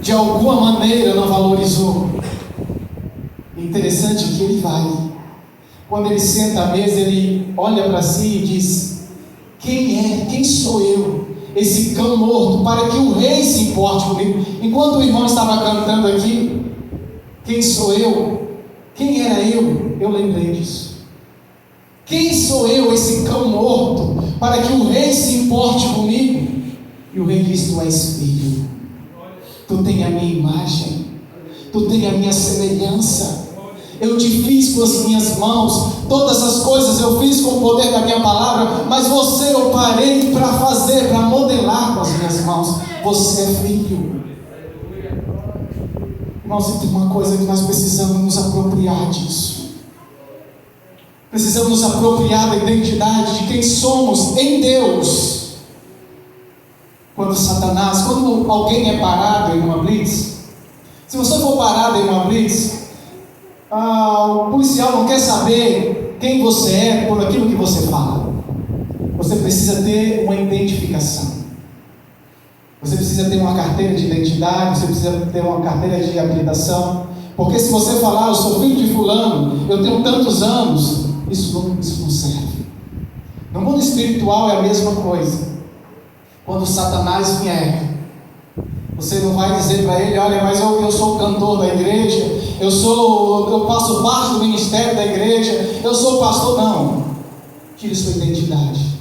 de alguma maneira não valorizou. Interessante que ele vai. Quando ele senta à mesa, ele olha para si e diz: quem sou eu, esse cão morto, para que o rei se importe comigo? Enquanto o irmão estava cantando aqui, quem sou eu? Quem era eu? Eu lembrei disso. Quem sou eu, esse cão morto, para que o rei se importe comigo? E o rei diz: tu és filho, tu tens a minha imagem, tu tens a minha semelhança, eu te fiz com as minhas mãos, todas as coisas eu fiz com o poder da minha palavra, mas você eu parei para fazer, para modelar com as minhas mãos. Você é filho. Irmãos, tem uma coisa que nós precisamos nos apropriar disso. Precisamos nos apropriar da identidade de quem somos em Deus. Quando alguém é parado em uma blitz, se você for parado em uma blitz, o policial não quer saber quem você é por aquilo que você fala. Você precisa ter uma identificação. Você precisa ter uma carteira de identidade, você precisa ter uma carteira de habilitação. Porque se você falar: eu sou filho de fulano, eu tenho tantos anos, isso não serve. No mundo espiritual é a mesma coisa. Quando Satanás vier, você não vai dizer para ele: olha, mas eu sou o cantor da igreja, eu faço parte do ministério da igreja, eu sou pastor. Não. Tire sua identidade.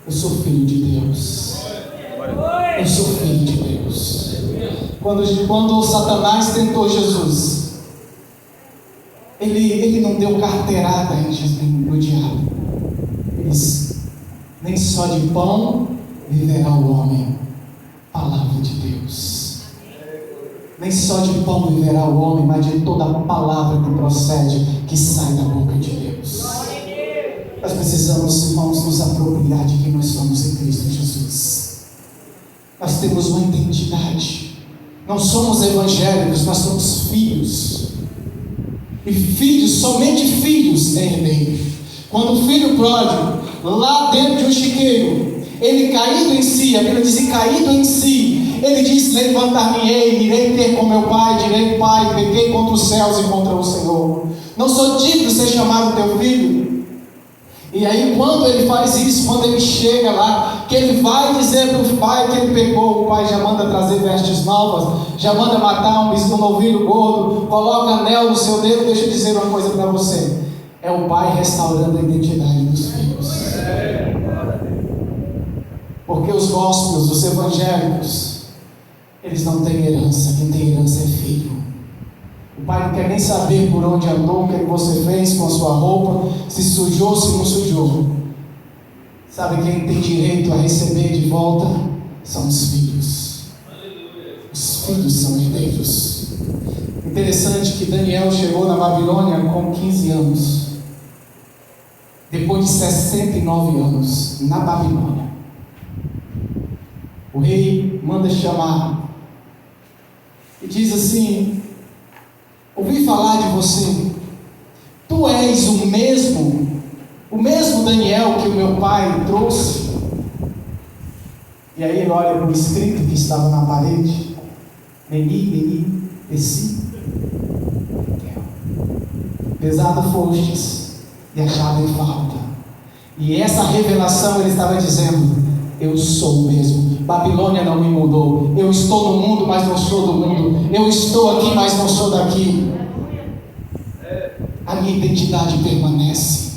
Eu sou filho de Deus. Eu sou filho de Deus. Quando Satanás tentou Jesus, ele não deu carteirada no diabo. Ele disse: nem só de pão viverá o homem. Palavra de Deus. Nem só de pão viverá o homem, mas de toda a palavra que procede, que sai da boca de Deus. Nós precisamos, irmãos, nos apropriar de quem nós somos em Cristo Jesus. Nós temos uma identidade. Não somos evangélicos, nós somos filhos. E filhos, somente filhos é herdeiro. Quando o filho pródigo, lá dentro de um chiqueiro, ele caído em si, a Bíblia diz: caído em si, ele diz: levantar-me-ei, irei ter com meu pai, direi: pai, pequei contra os céus e contra o Senhor, não sou digno de ser chamado teu filho. E aí, quando ele faz isso, quando ele chega lá, que ele vai dizer para o pai que ele pecou, o pai já manda trazer vestes novas, já manda matar um novilho gordo, coloca anel no seu dedo. Deixa eu dizer uma coisa para você: é o pai restaurando a identidade dos filhos. Porque os gospels, os evangélicos, eles não têm herança. Quem tem herança é filho. O pai não quer nem saber por onde andou, o que você fez com a sua roupa, se sujou, se não sujou. Sabe quem tem direito a receber de volta? São os filhos. Os filhos são herdeiros. Interessante que Daniel chegou na Babilônia com 15 anos. Depois de 69 anos na Babilônia, o rei manda chamar e diz assim: ouvi falar de você, tu és o mesmo Daniel que o meu pai trouxe. E aí ele olha para o escrito que estava na parede: Meni, Pessi, pesado fostes e achado em falta. E essa revelação ele estava dizendo: eu sou o mesmo. Babilônia não me mudou. Eu estou no mundo, mas não sou do mundo. Eu estou aqui, mas não sou daqui. A minha identidade permanece.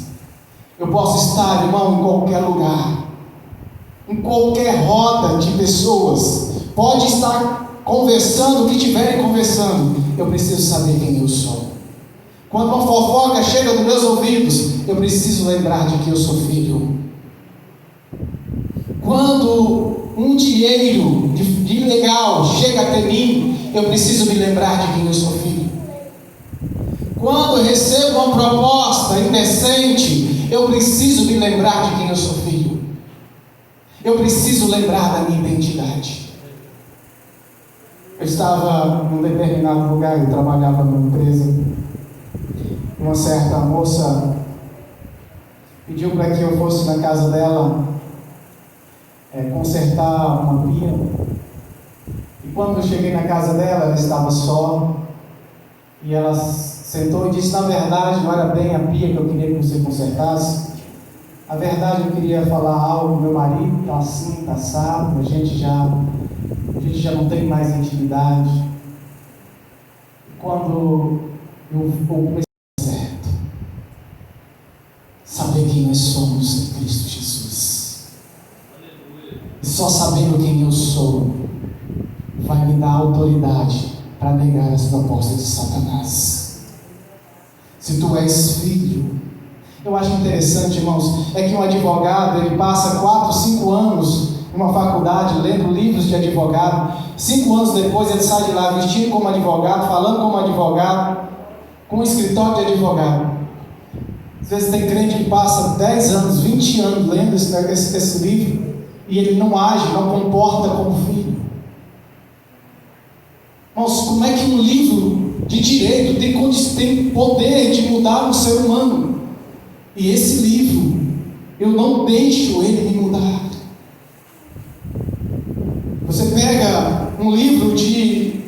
Eu posso estar, irmão, em qualquer lugar, em qualquer roda de pessoas. Pode estar conversando o que estiverem conversando. Eu preciso saber quem eu sou. Quando uma fofoca chega nos meus ouvidos, eu preciso lembrar de que eu sou filho. Quando um dinheiro de ilegal chega até mim, eu preciso me lembrar de quem eu sou filho. Quando eu recebo uma proposta indecente, eu preciso me lembrar de quem eu sou filho. Eu preciso lembrar da minha identidade. Eu estava num determinado lugar, eu trabalhava numa empresa. Uma certa moça pediu para que eu fosse na casa dela consertar uma pia. E quando eu cheguei na casa dela, ela estava só. E ela sentou e disse: na verdade, não era bem a pia que eu queria que você consertasse. Na verdade, eu queria falar algo. Meu marido está assim, está assado. A gente já não tem mais intimidade. Quando eu comecei certo, saber quem nós somos em Cristo Jesus. E só sabendo quem eu sou vai me dar autoridade para negar as propostas de Satanás. Se tu és filho, eu acho interessante, irmãos, é que um advogado, ele passa 4, 5 anos em uma faculdade lendo livros de advogado. 5 anos depois ele sai de lá vestido como advogado, falando como advogado, com um escritório de advogado. Às vezes tem crente que passa 10 anos, 20 anos lendo esse livro e ele não age, não comporta como filho. Irmãos, como é que um livro de direito tem poder de mudar um ser humano? E esse livro, eu não deixo ele me mudar. Você pega um livro de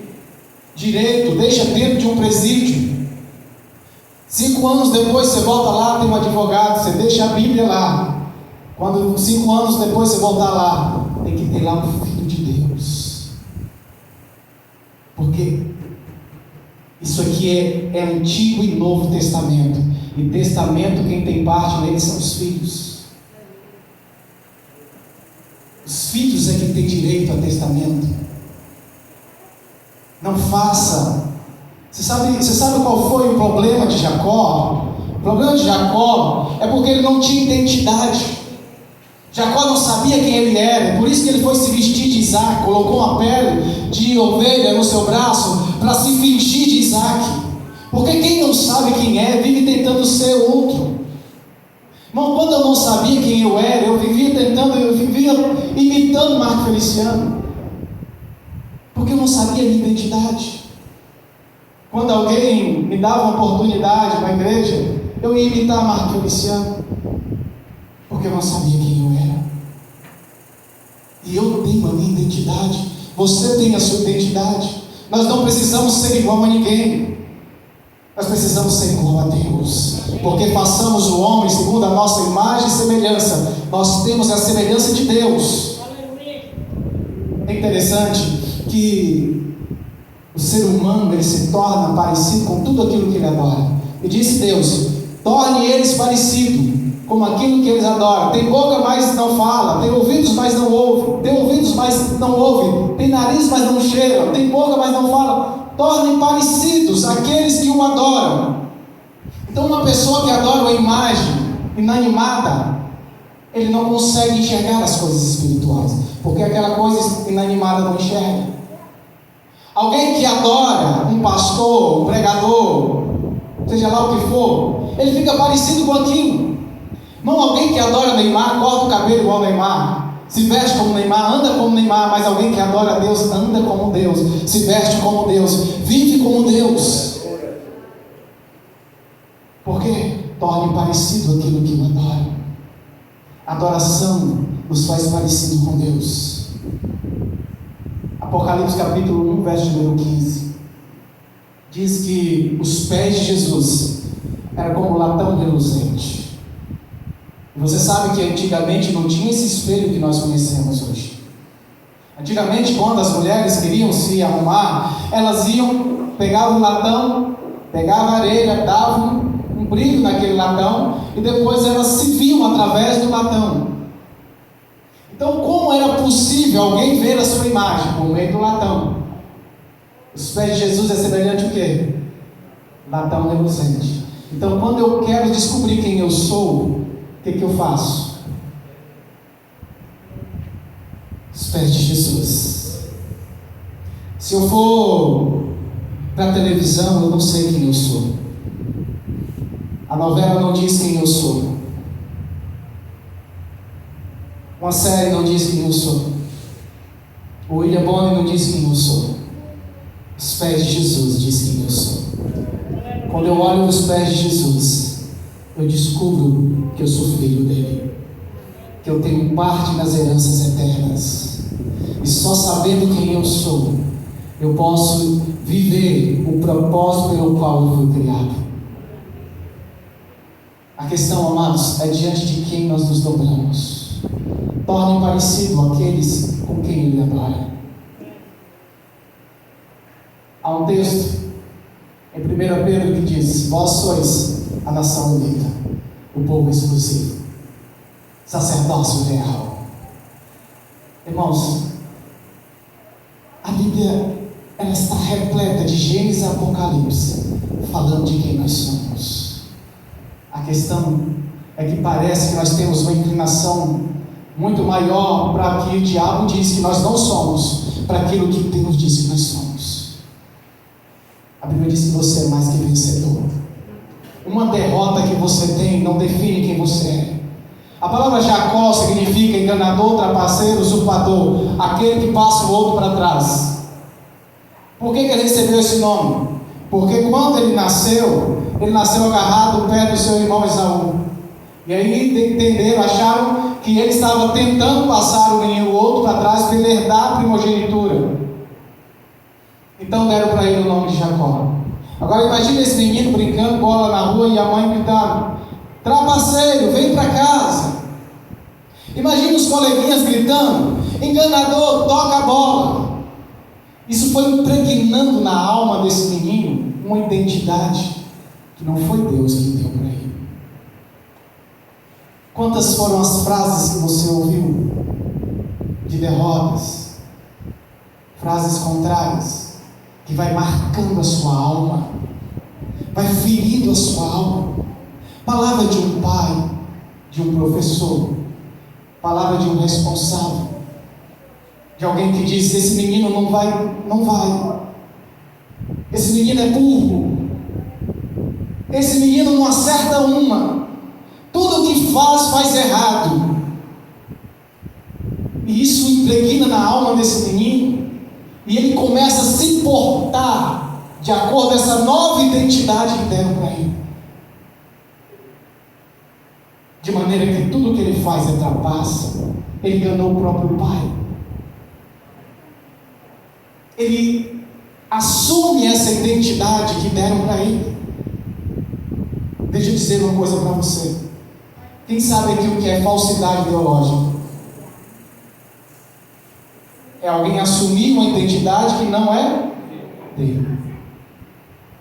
direito, deixa dentro de um presídio. 5 anos depois você volta lá, tem um advogado, você deixa a Bíblia lá. Quando 5 anos depois você voltar lá, tem que ter lá um filho de Deus. Porque isso aqui é Antigo e Novo Testamento. E testamento, quem tem parte nele são os filhos. Os filhos é que têm direito a testamento. Não faça. Você sabe qual foi o problema de Jacó? O problema de Jacó é porque ele não tinha identidade. Jacó não sabia quem ele era, por isso que ele foi se vestir de Isaac, colocou uma pele de ovelha no seu braço para se fingir de Isaac. Porque quem não sabe quem é, vive tentando ser outro. Irmão, quando eu não sabia quem eu era, eu vivia imitando Marco Feliciano. Porque eu não sabia a minha identidade. Quando alguém me dava uma oportunidade na igreja, eu ia imitar Marco Feliciano. Porque eu não sabia quem eu era. E eu tenho a minha identidade. Você tem a sua identidade. Nós não precisamos ser igual a ninguém. Nós precisamos ser igual a Deus. Porque façamos o homem segundo a nossa imagem e semelhança. Nós temos a semelhança de Deus. É interessante que o ser humano ele se torna parecido com tudo aquilo que ele adora. E disse Deus: torne eles parecidos como aquilo que eles adoram. Tem boca, mas não fala. Tem ouvidos, mas não ouve. Tem ouvidos, mas não ouve. Tem nariz, mas não cheira. Tem boca, mas não fala. Tornem parecidos aqueles que o adoram. Então uma pessoa que adora uma imagem inanimada, ele não consegue enxergar as coisas espirituais, porque aquela coisa inanimada não enxerga. Alguém que adora um pastor, um pregador, seja lá o que for, ele fica parecido com aquilo. Não alguém que adora Neymar, corta o cabelo igual Neymar, se veste como Neymar, anda como Neymar, mas alguém que adora Deus, anda como Deus, se veste como Deus, vive como Deus. Porque torne parecido aquilo que o adora. Adoração nos faz parecido com Deus. Apocalipse capítulo 1, verso número 15. Diz que os pés de Jesus eram como latão reluzente. E você sabe que antigamente não tinha esse espelho que nós conhecemos hoje. Antigamente, quando as mulheres queriam se arrumar, elas pegavam o latão, pegavam a areia, davam um brilho naquele latão, e depois elas se viam através do latão. Então, como era possível alguém ver a sua imagem por meio do latão? Os pés de Jesus é semelhante o quê? Latão reluzente. Então, quando eu quero descobrir quem eu sou, o que eu faço? Os pés de Jesus. Se eu for para a televisão, eu não sei quem eu sou. A novela não diz quem eu sou. Uma série não diz quem eu sou. O William Bonner não diz quem eu sou. Os pés de Jesus diz quem eu sou. Quando eu olho nos pés de Jesus, eu descubro que eu sou filho dele, que eu tenho parte nas heranças eternas. E só sabendo quem eu sou, eu posso viver o propósito pelo qual eu fui criado. A questão, amados, é diante de quem nós nos dobramos. Tornem parecido aqueles com quem ele adora. Há um texto em 1 Pedro que diz: vós sois a nação eleita, o povo exclusivo, sacerdócio real. Irmãos, a Bíblia ela está repleta de Gênesis e Apocalipse, falando de quem nós somos. A questão é que parece que nós temos uma inclinação muito maior para o que o diabo diz que nós não somos, para aquilo que Deus diz que nós somos. A Bíblia diz que você é mais que vencedor. Uma derrota que você tem não define quem você é. A palavra Jacó significa enganador, trapaceiro, usurpador, aquele que passa o outro para trás. Por que ele recebeu esse nome? Porque quando ele nasceu agarrado perto do seu irmão Esaú. E aí entenderam, acharam que ele estava tentando passar o outro para trás para ele herdar a primogenitura. Então deram para ele o nome de Jacó. Agora imagine esse menino brincando bola na rua e a mãe gritando: trapaceiro, vem para casa. Imagine os coleguinhas gritando: enganador, toca a bola. Isso foi impregnando na alma desse menino uma identidade que não foi Deus que deu para ele. Quantas foram as frases que você ouviu de derrotas, frases contrárias, que vai marcando a sua alma, vai ferindo a sua alma? Palavra de um pai, de um professor, palavra de um responsável, de alguém que diz: esse menino não vai, esse menino é burro, esse menino não acerta uma, tudo que faz errado. E isso impregna na alma desse menino, e ele começa a se portar de acordo com essa nova identidade que deram para ele, de maneira que tudo que ele faz é trapaça. Ele enganou o próprio pai. Ele assume essa identidade que deram para ele. Deixa eu dizer uma coisa para você. Quem sabe aqui o que é falsidade ideológica? É alguém assumir uma identidade que não é dele.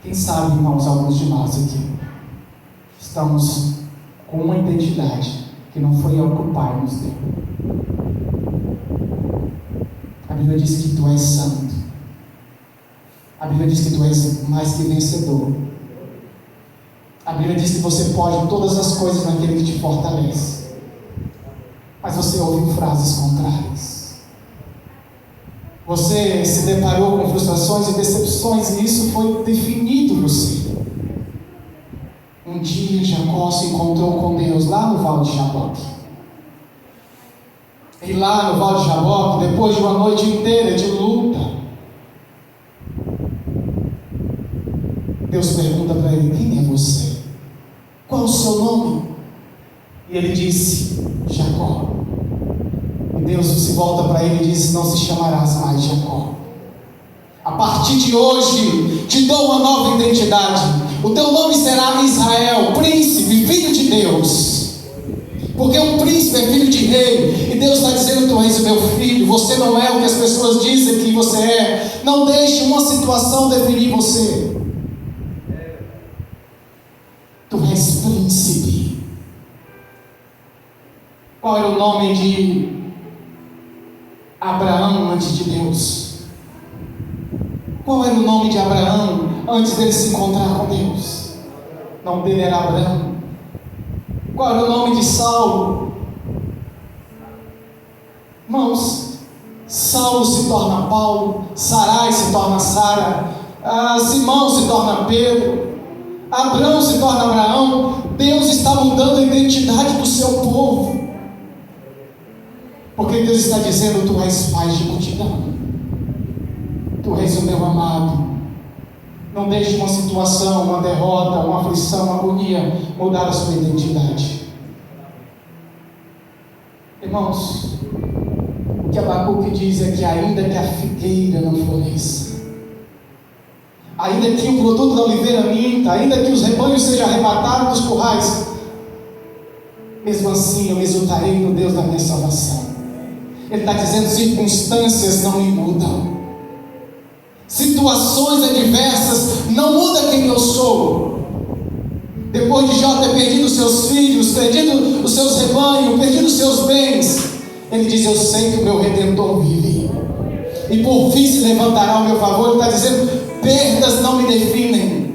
Quem sabe, irmãos, alguns de nós aqui estamos com uma identidade que não foi ao que o Pai nos deu. A Bíblia diz que tu és santo. A Bíblia diz que tu és mais que vencedor. A Bíblia diz que você pode todas as coisas naquele que te fortalece. Mas você ouviu frases contrárias. Você se deparou com frustrações e decepções, e isso foi definido você. Um dia Jacó se encontrou com Deus lá no Vale de Jaboque. E lá no Vale de Jaboque, depois de uma noite inteira de luta, Deus pergunta para ele: quem é você? Qual é o seu nome? E ele disse: Jacó. E Deus se volta para ele e diz: não se chamarás mais Jacó. A partir de hoje te dou uma nova identidade. O teu nome será Israel, príncipe, filho de Deus. Porque um príncipe é filho de rei. E Deus está dizendo: tu és o meu filho. Você não é o que as pessoas dizem que você é. Não deixe uma situação definir você. Tu és príncipe. Qual era o nome de Abraão antes de Deus? Qual era o nome de Abraão antes dele se encontrar com Deus? O nome dele era Abraão. Qual era o nome de Saulo? Irmãos, Saulo se torna Paulo, Sarai se torna Sara, Simão se torna Pedro, Abraão se torna Abraão. Deus está mudando a identidade do seu povo, porque Deus está dizendo: tu és pai de multidão, tu és o meu amado. Não deixe uma situação, uma derrota, uma aflição, uma agonia mudar a sua identidade. Irmãos, o que Abacuque diz é que ainda que a figueira não floresça, ainda que o produto da oliveira minta, ainda que os rebanhos sejam arrebatados dos currais, mesmo assim eu me exultarei no Deus da minha salvação. Ele está dizendo: circunstâncias não me mudam, situações adversas não mudam quem eu sou. Depois de Jó ter perdido os seus filhos, perdido os seus rebanhos, perdido os seus bens, ele diz: eu sei que o meu Redentor vive, e por fim se levantará ao meu favor. Ele está dizendo: perdas não me definem,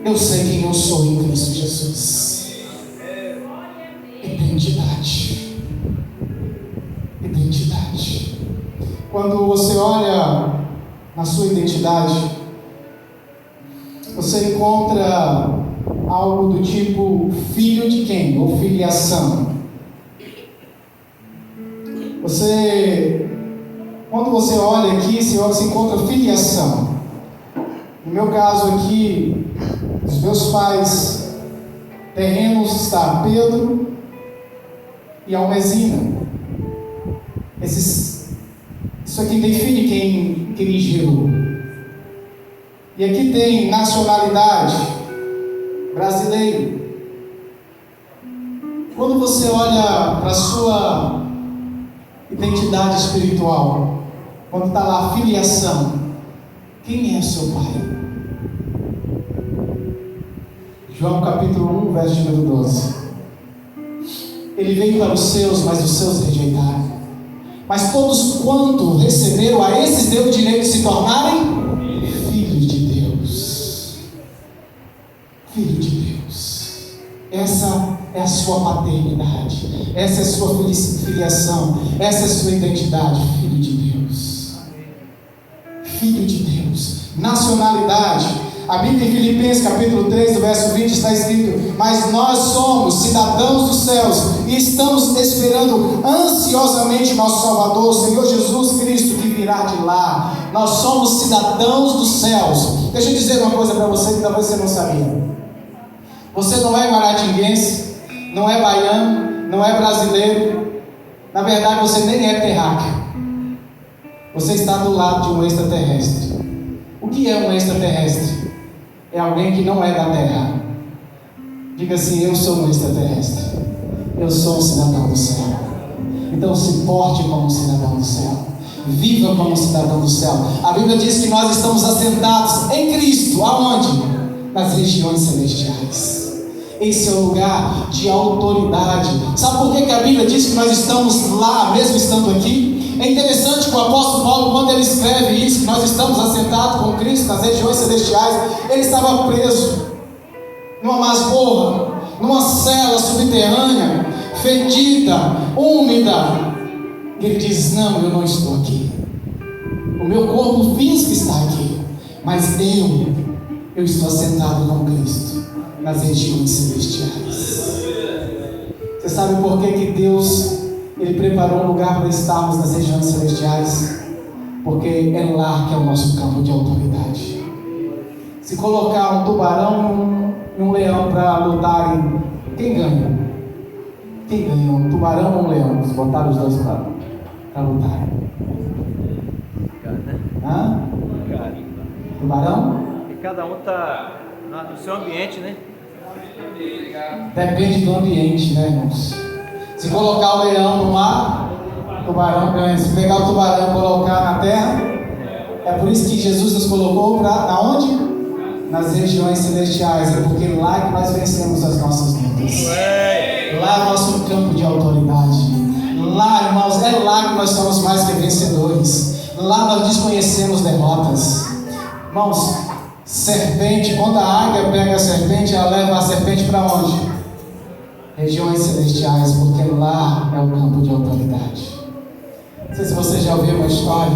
eu sei quem eu sou em Cristo Jesus. Identidade. Identidade. Quando você olha na sua identidade, você encontra algo do tipo filho de quem? Ou filiação. Quando você olha aqui, você encontra filiação. No meu caso aqui, os meus pais terrenos está Pedro e Almezina. Isso aqui define quem me gerou. E aqui tem nacionalidade, brasileiro. Quando você olha para a sua identidade espiritual, quando está lá filiação, quem é seu pai? João capítulo 1, verso número 12. Ele veio para os seus, mas os seus rejeitaram. Mas todos quanto receberam, a esses deu o direito de se tornarem filhos de Deus. Filho de Deus. Essa é a sua paternidade. Essa é a sua filiação. Essa é a sua identidade. Filho de Deus. Filho de Deus. Nacionalidade. A Bíblia em Filipenses capítulo 3, do verso 20 está escrito: mas nós somos cidadãos dos céus e estamos esperando ansiosamente nosso Salvador, o Senhor Jesus Cristo, que virá de lá. Nós somos cidadãos dos céus. Deixa eu dizer uma coisa para você que talvez você não sabia. Você não é guaratinguense, não é baiano, não é brasileiro. Na verdade você nem é terráqueo. Você está do lado de um extraterrestre. O que é um extraterrestre? É alguém que não é da terra. Diga assim: eu sou um extraterrestre. Eu sou um cidadão do céu. Então se porte como um cidadão do céu. Viva como um cidadão do céu. A Bíblia diz que nós estamos assentados em Cristo. Aonde? Nas regiões celestiais. Esse é o lugar de autoridade. Sabe por que a Bíblia diz que nós estamos lá, mesmo estando aqui? É interessante que o apóstolo Paulo, quando ele escreve isso, que nós estamos assentados com Cristo nas regiões celestiais, ele estava preso numa masmorra, numa cela subterrânea, fedida, úmida. E ele diz: não, eu não estou aqui. O meu corpo físico está aqui, mas eu estou assentado com Cristo nas regiões celestiais. Você sabe por que Deus Ele preparou um lugar para estarmos nas regiões celestiais? Porque é lá que é o nosso campo de autoridade. Se colocar um tubarão e um leão para lutarem, quem ganha? Quem ganha? Um tubarão ou um leão? Se botar os dois para lutarem. Hã? Tubarão? E cada um está no seu ambiente, né? Depende do ambiente, né, irmãos? Se colocar o leão no mar, tubarão ganha. Se pegar o tubarão e colocar na terra, é por isso que Jesus nos colocou para onde? Nas regiões celestiais. É porque lá que nós vencemos as nossas lutas. Lá é o nosso campo de autoridade. Lá, irmãos, é lá que nós somos mais que vencedores. Lá nós desconhecemos derrotas. Irmãos, serpente, quando a águia pega a serpente, ela leva a serpente para onde? Regiões celestiais, porque lá é o campo de autoridade. Não sei se você já ouviu uma história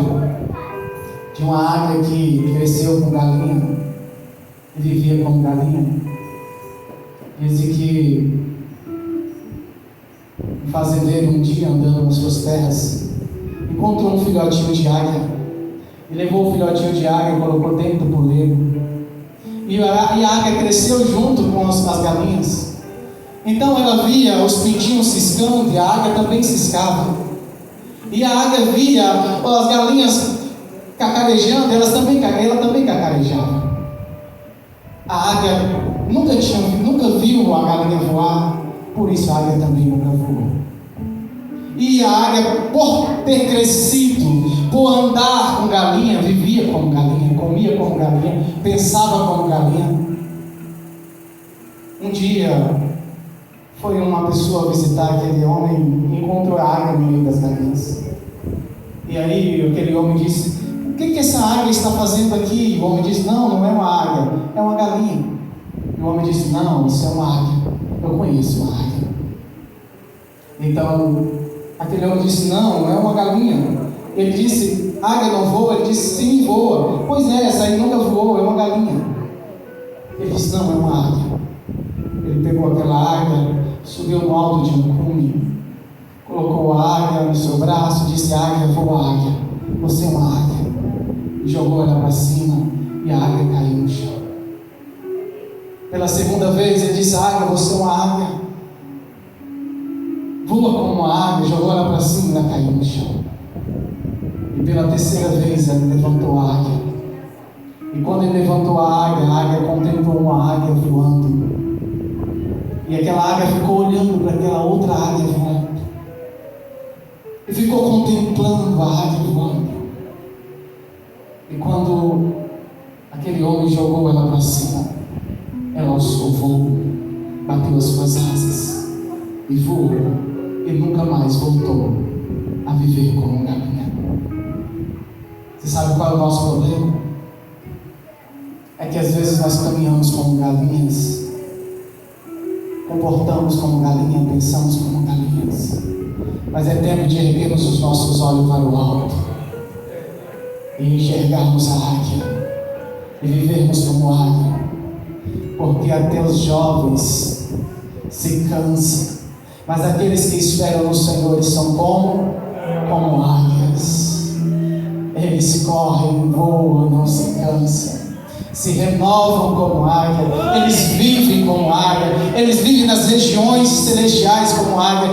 de uma águia que cresceu com galinha e vivia como galinha. Dizem que um fazendeiro um dia andando nas suas terras encontrou um filhotinho de águia e levou o filhotinho de águia e colocou dentro do puleiro. E a águia cresceu junto com as galinhas. Então ela via os pintinhos ciscando e a águia também ciscava. E a águia via as galinhas cacarejando, ela também cacarejava. A águia nunca viu a galinha voar, por isso a águia também nunca voou. E a águia, por ter crescido, por andar com galinha, vivia como galinha, comia como galinha, pensava como galinha. Um dia, foi uma pessoa visitar aquele homem e encontrou a águia no meio das galinhas. E aí aquele homem disse: o que essa águia está fazendo aqui? E o homem disse: não é uma águia, é uma galinha. E o homem disse: não, isso é uma águia, eu conheço uma águia. Então aquele homem disse: não é uma galinha. Ele disse: águia não voa? Ele disse: sim, voa. Pois é, essa aí nunca voou, é uma galinha. Ele disse: não, é uma águia. Ele pegou aquela águia, subiu no alto de um cume, colocou a águia no seu braço e disse: águia, voa, águia, você é uma águia. E jogou ela para cima e a águia caiu no chão. Pela segunda vez ele disse: águia, você é uma águia, voa como uma águia. Jogou ela para cima e ela caiu no chão. E pela terceira vez ele levantou a águia. E quando ele levantou a águia contemplou uma águia voando. E aquela águia ficou olhando para aquela outra águia voando. E ficou contemplando a águia voando. E quando aquele homem jogou ela para cima, ela alçou o voo, bateu as suas asas e voou. E nunca mais voltou a viver como galinha. Você sabe qual é o nosso problema? É que às vezes nós caminhamos como galinhas, comportamos como galinha, pensamos como galinhas. Mas é tempo de erguermos os nossos olhos para o alto e enxergarmos a águia e vivermos como águia, porque até os jovens se cansam, mas aqueles que esperam no Senhor são como águias. Eles correm, voam, não se cansam, se renovam como águia, eles vivem como águia, eles vivem nas regiões celestiais como águia.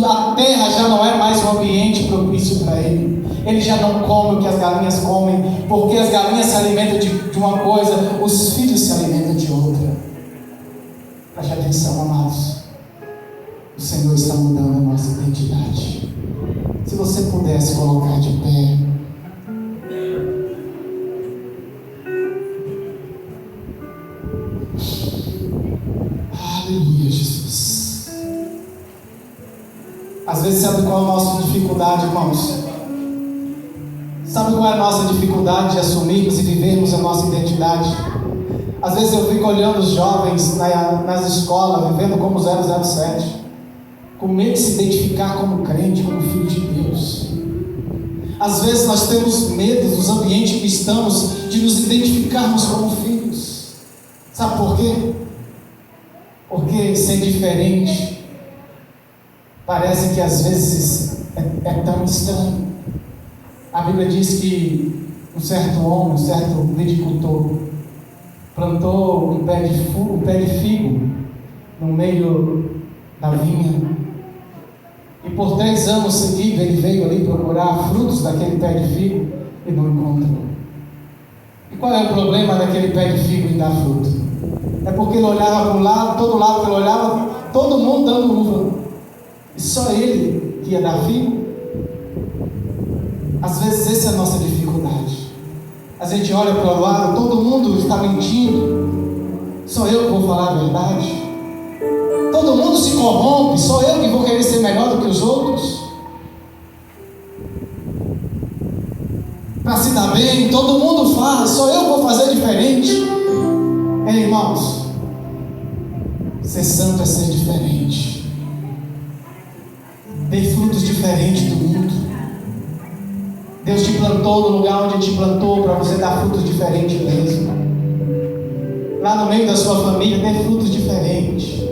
A terra já não é mais um ambiente propício para ele já não come o que as galinhas comem, porque as galinhas se alimentam de uma coisa, os filhos se alimentam de outra. Preste atenção, amados, o Senhor está mudando a nossa identidade. Se você pudesse colocar de pé. Aleluia, Jesus. Às vezes, sabe qual é a nossa dificuldade, irmãos? Sabe qual é a nossa dificuldade de assumirmos e vivermos a nossa identidade? Às vezes eu fico olhando os jovens nas escolas, vivendo como 007, com medo de se identificar como crente, como filho de Deus. Às vezes nós temos medo dos ambientes que estamos, de nos identificarmos como filhos. Sabe por quê? Porque ser diferente parece que às vezes é tão estranho. A Bíblia diz que um certo homem, um certo viticultor, plantou um pé de figo no meio da vinha. E por 3 anos seguidos ele veio ali procurar frutos daquele pé de figo e não encontrou. E qual é o problema daquele pé de figo em dar fruto? É porque ele olhava para o lado, todo lado que ele olhava, todo mundo dando uva. E só ele que ia dar figo. Às vezes essa é a nossa dificuldade. A gente olha para o lado, todo mundo está mentindo, só eu que vou falar a verdade. Todo mundo se corrompe, só eu que vou querer ser melhor do que os outros. Para se dar bem, todo mundo faz, só eu vou fazer diferente. Ei, irmãos, ser santo é ser diferente, ter frutos diferentes do mundo. Deus te plantou no lugar onde te plantou para você dar frutos diferentes mesmo. Lá no meio da sua família, ter frutos diferentes.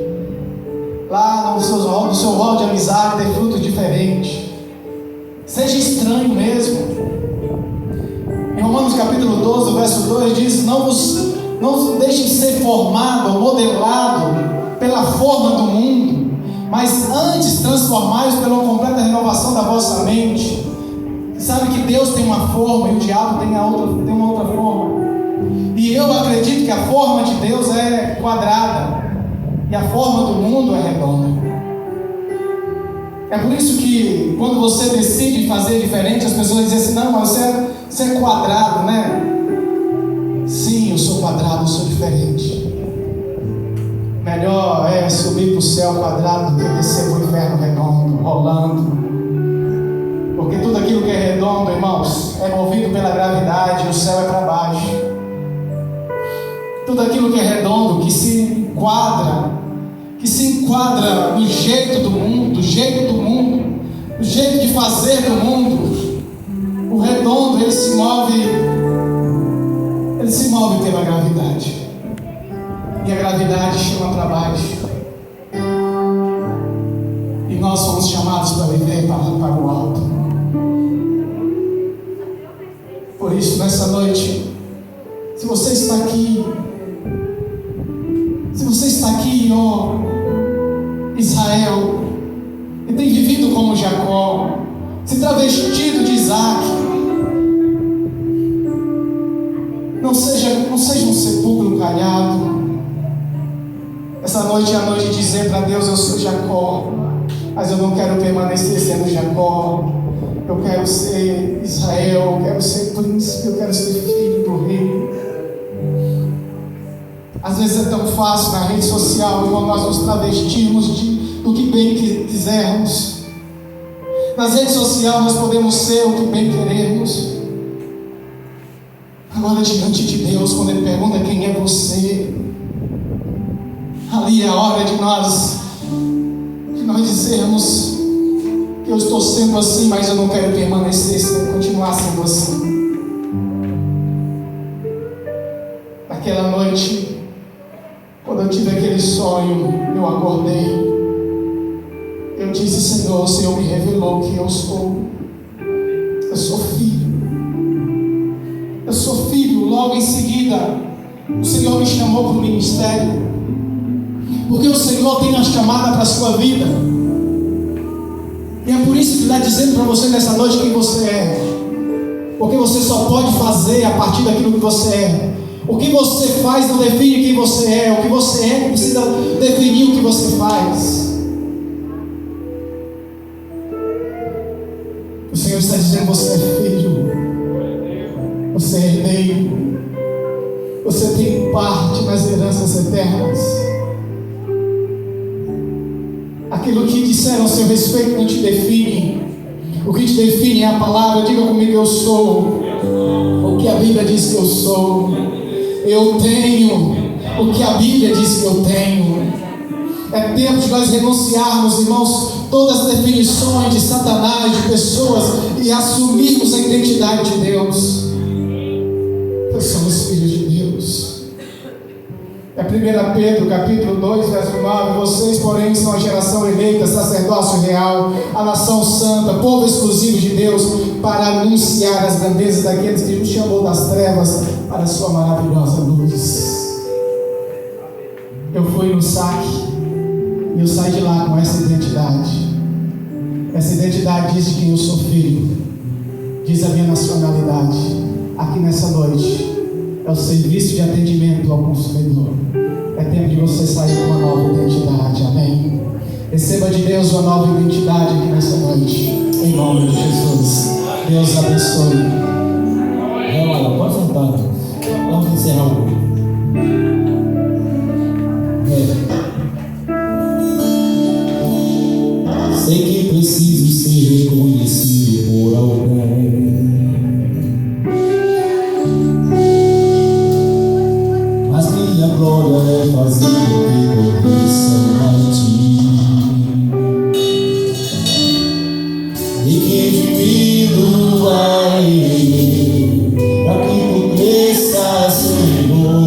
Lá no seu rol de amizade, ter frutos diferentes. Seja estranho mesmo. Em Romanos capítulo 12, verso 2 diz: não se deixem ser formado ou modelado pela forma do mundo, mas antes transformai-os pela completa renovação da vossa mente. Sabe que Deus tem uma forma e o diabo tem uma outra forma. E eu acredito que a forma de Deus é quadrada e a forma do mundo é redonda. É por isso que quando você decide fazer diferente, as pessoas dizem assim: não, mas você é quadrado, né? Sim, eu sou quadrado, eu sou diferente. Melhor é subir para o céu quadrado do que descer para o inferno redondo, rolando. Porque tudo aquilo que é redondo, irmãos, é movido pela gravidade, e o céu é para baixo. Tudo aquilo que é redondo, que se enquadra no jeito do mundo, do jeito de fazer do mundo, o redondo, ele se move pela gravidade. E a gravidade chama para baixo. E nós somos chamados para viver para o alto. Por isso, nessa noite, se você está aqui, ó Israel, e tem vivido como Jacó, se travestido de Isaac, não seja um sepulcro calhado. Essa noite é a noite de dizer para Deus: eu sou Jacó, mas eu não quero permanecer sendo Jacó. Eu quero ser Israel, eu quero ser príncipe, eu quero ser filho do rei. Às vezes é tão fácil na rede social, irmão, nós nos travestirmos do que bem quisermos. Nas redes sociais nós podemos ser o que bem queremos. Agora, diante de Deus, quando Ele pergunta quem é você, ali é a hora de nós dizermos que eu estou sendo assim, mas eu não quero permanecer, continuar sendo assim. Naquela noite, quando eu tive aquele sonho, eu acordei. Eu disse: Senhor, o Senhor me revelou que eu sou filho. Eu sou filho. Logo em seguida, o Senhor me chamou para o ministério, porque o Senhor tem uma chamada para a sua vida. E é por isso que Ele está dizendo para você nessa noite quem você é, porque você só pode fazer a partir daquilo que você é. O que você faz não define quem você é. O que você é precisa definir o que você faz. O Senhor está dizendo: você é filho, você é herdeiro, você tem parte nas heranças eternas. Aquilo que disseram a seu respeito não te define. O que te define é a palavra. Diga comigo: eu sou o que a Bíblia diz que eu sou. Eu tenho o que a Bíblia diz que eu tenho. É tempo de nós renunciarmos, irmãos, todas as definições de Satanás, de pessoas, e assumirmos a identidade de Deus. Nós somos filhos de Deus. É 1 Pedro, capítulo 2, verso 9. Vocês, porém, são a geração eleita, sacerdócio real, a nação santa, povo exclusivo de Deus, para anunciar as grandezas daqueles que nos chamou das trevas para a sua maravilhosa luz. Eu fui no saque e eu saí de lá com essa identidade. Essa identidade diz de quem eu sou filho, diz a minha nacionalidade. Aqui nessa noite é o serviço de atendimento ao consumidor. É tempo de você sair com uma nova identidade, amém? Receba de Deus uma nova identidade aqui nessa noite, em nome de Jesus. Deus abençoe. Olha, pode sentar. Vamos encerrar o culto. Sei que preciso ser reconhecido por alguém, mas minha glória é fazer o que conheçam a ti, e que diminua em mim, para que tu cresça, Senhor.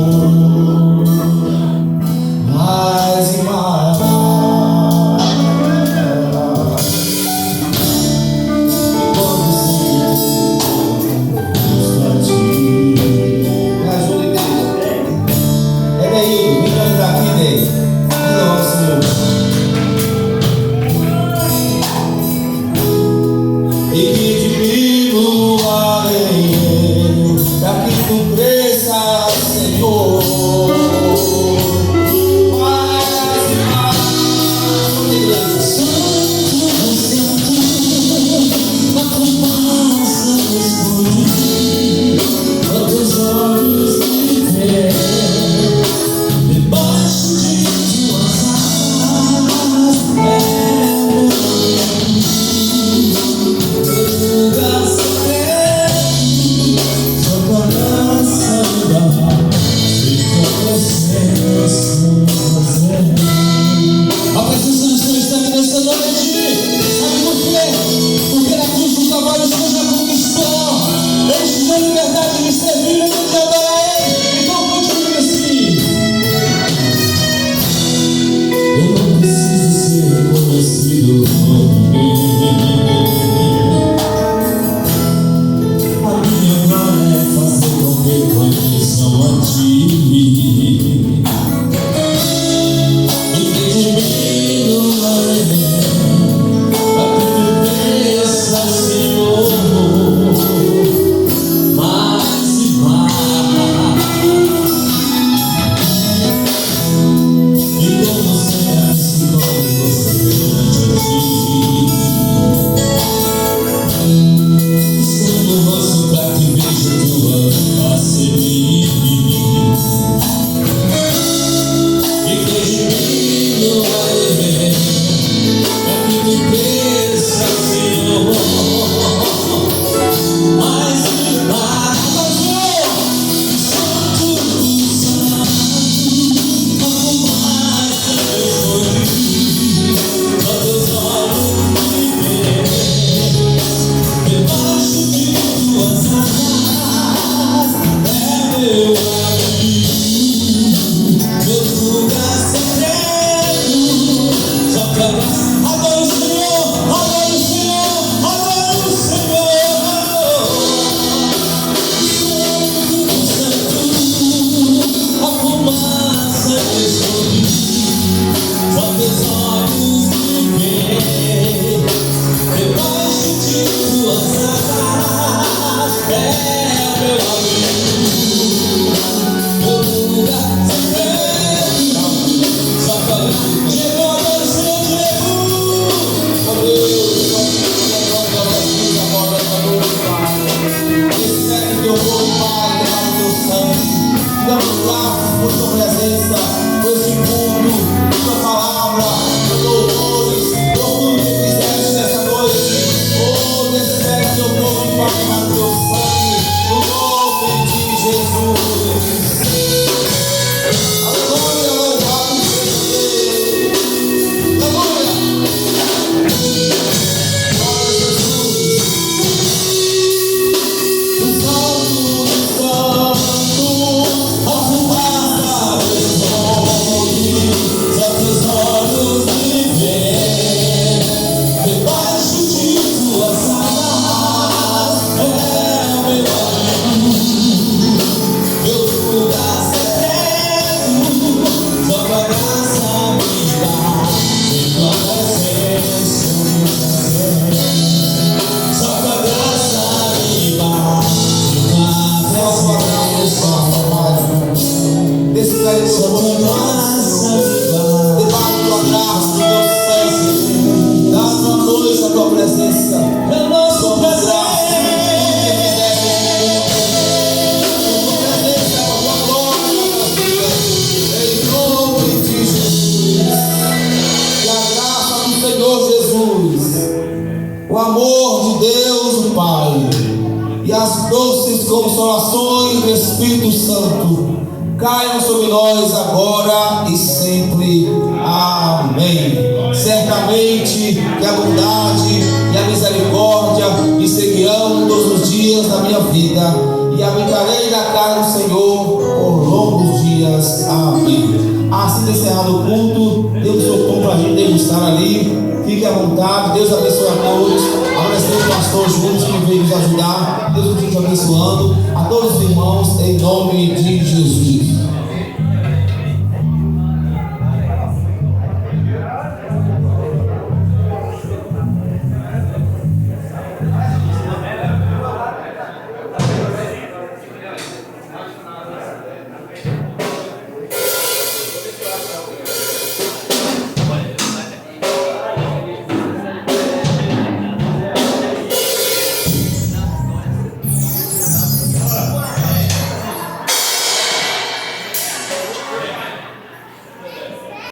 só teus olhos me veem, debaixo de tuas asas, é o meu amigo, meu lugar secreto, só para chegou a vencer de Jesus. Oh Deus, agora está glorificado. Recebe teu povo, Pai, derrama teu sangue, damos graças por tua presença, por esse culto, por tua palavra, por louvores, por tudo que fizeste nessa noite. Oh, recebe teu povo e Pai, derrama teu sangue, no nome de Jesus. Aleluia, louvado seja Deus. Aleluia. Glória a Jesus. O Santo dos Santos, a fumaça responde, só teus olhos me veem, debaixo de tuas asas, é o meu amigo, meu lugar secreto, só tua graça me dá, em tua presença me prazer, só tua graça me dá, em tua presença, desse carinho, só tua graça me dá, debaixo da tua graça, do teu sangue, dá tua noite a tua presença, é o nosso prazer. Senhor Jesus, o amor de Deus, o Pai, e as doces consolações do Espírito Santo caiam sobre nós agora e sempre. Amém. Certamente que a bondade e a misericórdia me seguirão todos os dias da minha vida, e habitarei na casa do Senhor por longos dias. Amém. Assim encerrado o culto, temos o pão para a gente degustar ali. Fique à vontade, Deus abençoe a todos. Agradecer o pastor Júnior que veio nos ajudar. Deus continue abençoando a todos os irmãos, em nome de Jesus.